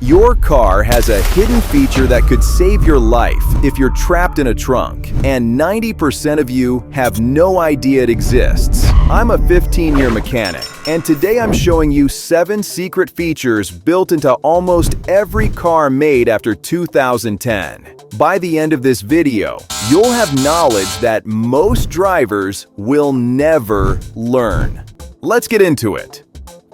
Your car has a hidden feature that could save your life if you're trapped in a trunk, and 90% of you have no idea it exists. I'm a 15-year mechanic, and today I'm showing you 7 secret features built into almost every car made after 2010. By the end of this video, you'll have knowledge that most drivers will never learn. Let's get into it.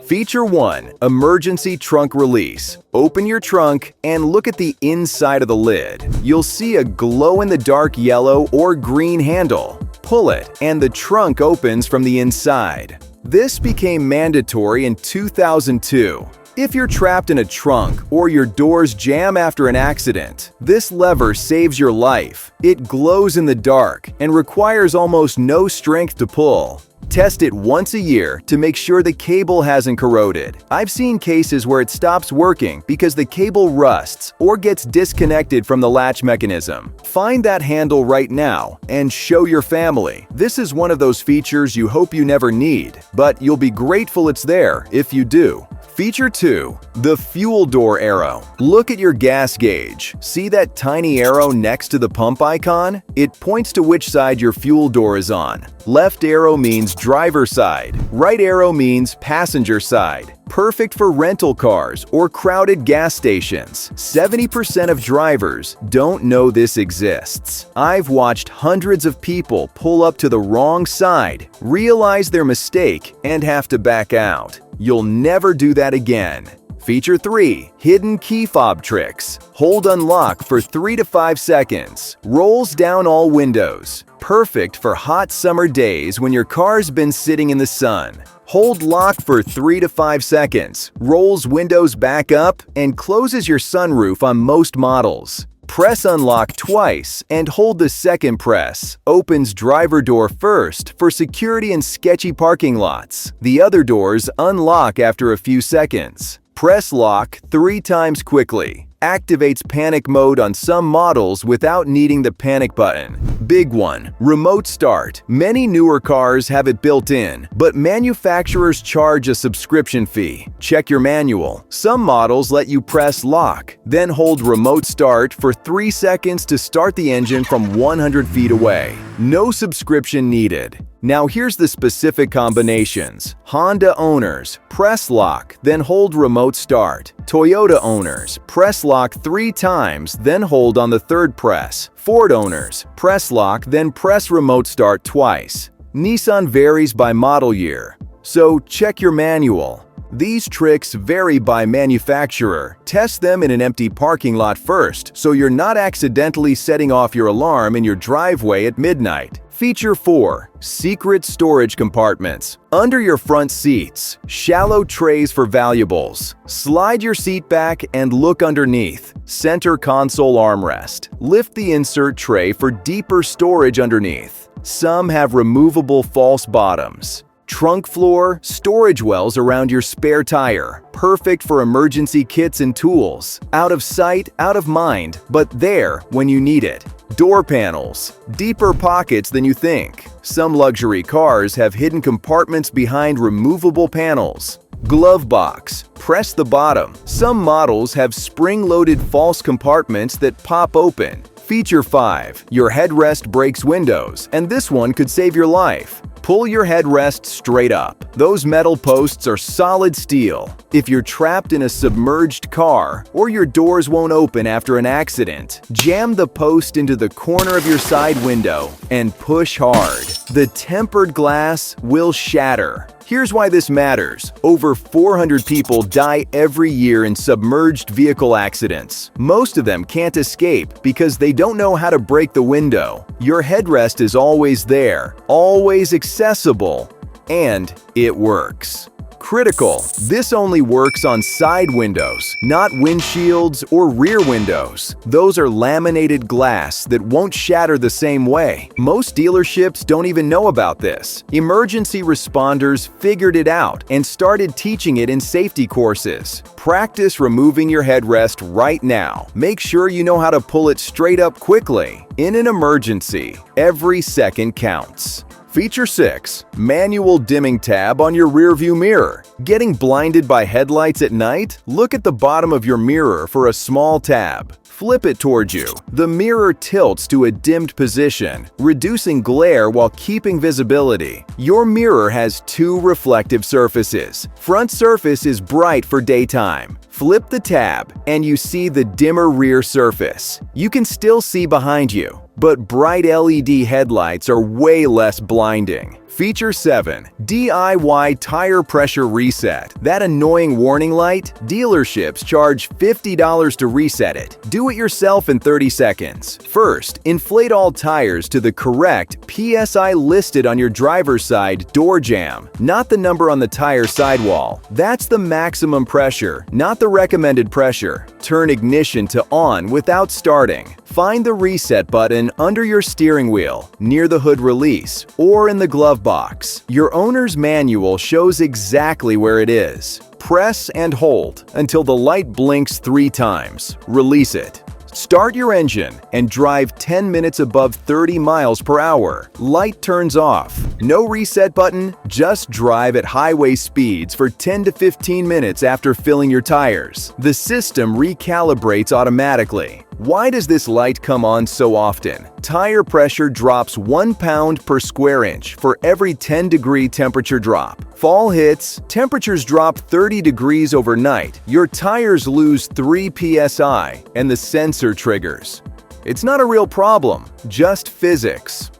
Feature 1. Emergency trunk release. Open your trunk and look at the inside of the lid. You'll see a glow-in-the-dark yellow or green handle. Pull it, and the trunk opens from the inside. This became mandatory in 2002. If you're trapped in a trunk or your doors jam after an accident, this lever saves your life. It glows in the dark and requires almost no strength to pull. Test it once a year to make sure the cable hasn't corroded. I've seen cases where it stops working because the cable rusts or gets disconnected from the latch mechanism. Find that handle right now and show your family. This is one of those features you hope you never need, but you'll be grateful it's there if you do. Feature 2. The fuel door arrow. Look at your gas gauge. See that tiny arrow next to the pump icon? It points to which side your fuel door is on. Left arrow means driver side. Right arrow means passenger side. Perfect for rental cars or crowded gas stations. 70% of drivers don't know this exists. I've watched hundreds of people pull up to the wrong side, realize their mistake, and have to back out. You'll never do that again. Feature 3. Hidden key fob tricks. Hold unlock for 3 to 5 seconds. Rolls down all windows. Perfect for hot summer days when your car's been sitting in the sun. Hold lock for 3 to 5 seconds. Rolls windows back up and closes your sunroof on most models. Press unlock twice and hold the second press. Opens driver door first for security in sketchy parking lots. The other doors unlock after a few seconds. Press lock 3 times quickly. Activates panic mode on some models without needing the panic button. Big one, remote start. Many newer cars have it built in, but manufacturers charge a subscription fee. Check your manual. Some models let you press lock, then hold remote start for 3 seconds to start the engine from 100 feet away. No subscription needed. Now here's the specific combinations. Honda owners, press lock, then hold remote start. Toyota owners, press lock 3 times, then hold on the 3rd press. Ford owners, press lock, then press remote start twice. Nissan varies by model year, so check your manual. These tricks vary by manufacturer. Test them in an empty parking lot first, so you're not accidentally setting off your alarm in your driveway at midnight. Feature 4. Secret storage compartments. Under your front seats, shallow trays for valuables. Slide your seat back and look underneath. Center console armrest. Lift the insert tray for deeper storage underneath. Some have removable false bottoms. Trunk floor, storage wells around your spare tire. Perfect for emergency kits and tools. Out of sight, out of mind, but there when you need it. Door panels. Deeper pockets than you think. Some luxury cars have hidden compartments behind removable panels. Glove box. Press the bottom. Some models have spring-loaded false compartments that pop open. Feature 5. Your headrest breaks windows, and this one could save your life. Pull your headrest straight up. Those metal posts are solid steel. If you're trapped in a submerged car or your doors won't open after an accident, jam the post into the corner of your side window and push hard. The tempered glass will shatter. Here's why this matters. Over 400 people die every year in submerged vehicle accidents. Most of them can't escape because they don't know how to break the window. Your headrest is always there, always accessible, and it works. Critical. This only works on side windows, not windshields or rear windows. Those are laminated glass that won't shatter the same way. Most dealerships don't even know about this. Emergency responders figured it out and started teaching it in safety courses. Practice removing your headrest right now. Make sure you know how to pull it straight up quickly. In an emergency, every second counts. Feature 6. Manual dimming tab on your rearview mirror. Getting blinded by headlights at night? Look at the bottom of your mirror for a small tab. Flip it towards you. The mirror tilts to a dimmed position, reducing glare while keeping visibility. Your mirror has two reflective surfaces. Front surface is bright for daytime. Flip the tab, and you see the dimmer rear surface. You can still see behind you, but bright LED headlights are way less blinding. Feature 7. DIY Tire Pressure Reset. That annoying warning light? Dealerships charge $50 to reset it. Do it yourself in 30 seconds. First, inflate all tires to the correct PSI listed on your driver's side door jamb, not the number on the tire sidewall. That's the maximum pressure, not the recommended pressure. Turn ignition to on without starting. Find the reset button under your steering wheel, near the hood release, or in the glove box. Your owner's manual shows exactly where it is. Press and hold until the light blinks 3 times. Release it. Start your engine and drive 10 minutes above 30 miles per hour. Light turns off. No reset button, just drive at highway speeds for 10 to 15 minutes after filling your tires. The system recalibrates automatically. Why does this light come on so often? Tire pressure drops 1 pound per square inch for every 10-degree temperature drop. Fall hits, temperatures drop 30 degrees overnight, your tires lose 3 psi, and the sensor triggers. It's not a real problem, just physics.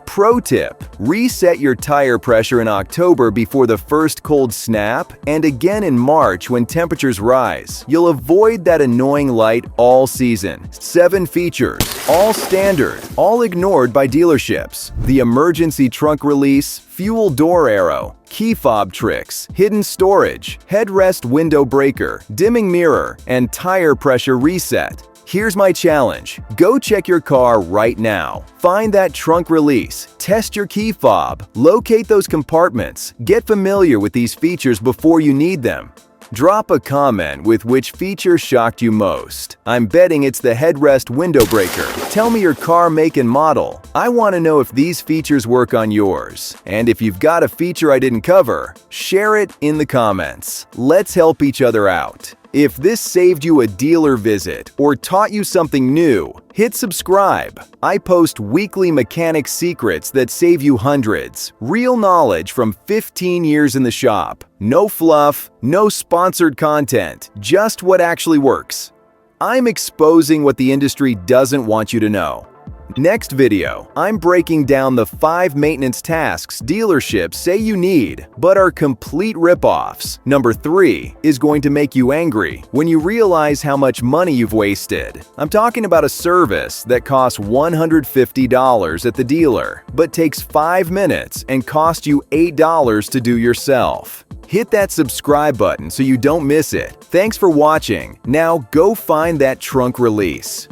Pro tip: reset your tire pressure in October before the first cold snap and again in March when temperatures rise. You'll avoid that annoying light all season. 7 features, all standard, all ignored by dealerships. The emergency trunk release, fuel door arrow, key fob tricks, hidden storage, headrest window breaker, dimming mirror, and tire pressure reset. Here's my challenge. Go check your car right now. Find that trunk release, test your key fob, locate those compartments, get familiar with these features before you need them. Drop a comment with which feature shocked you most. I'm betting it's the headrest window breaker. Tell me your car make and model. I want to know if these features work on yours. And if you've got a feature I didn't cover, share it in the comments. Let's help each other out. If this saved you a dealer visit or taught you something new, hit subscribe. I post weekly mechanic secrets that save you hundreds. Real knowledge from 15 years in the shop. No fluff, no sponsored content, just what actually works. I'm exposing what the industry doesn't want you to know. Next video, I'm breaking down the 5 maintenance tasks dealerships say you need, but are complete ripoffs. Number 3 is going to make you angry when you realize how much money you've wasted. I'm talking about a service that costs $150 at the dealer, but takes 5 minutes and costs you $8 to do yourself. Hit that subscribe button so you don't miss it. Thanks for watching. Now go find that trunk release.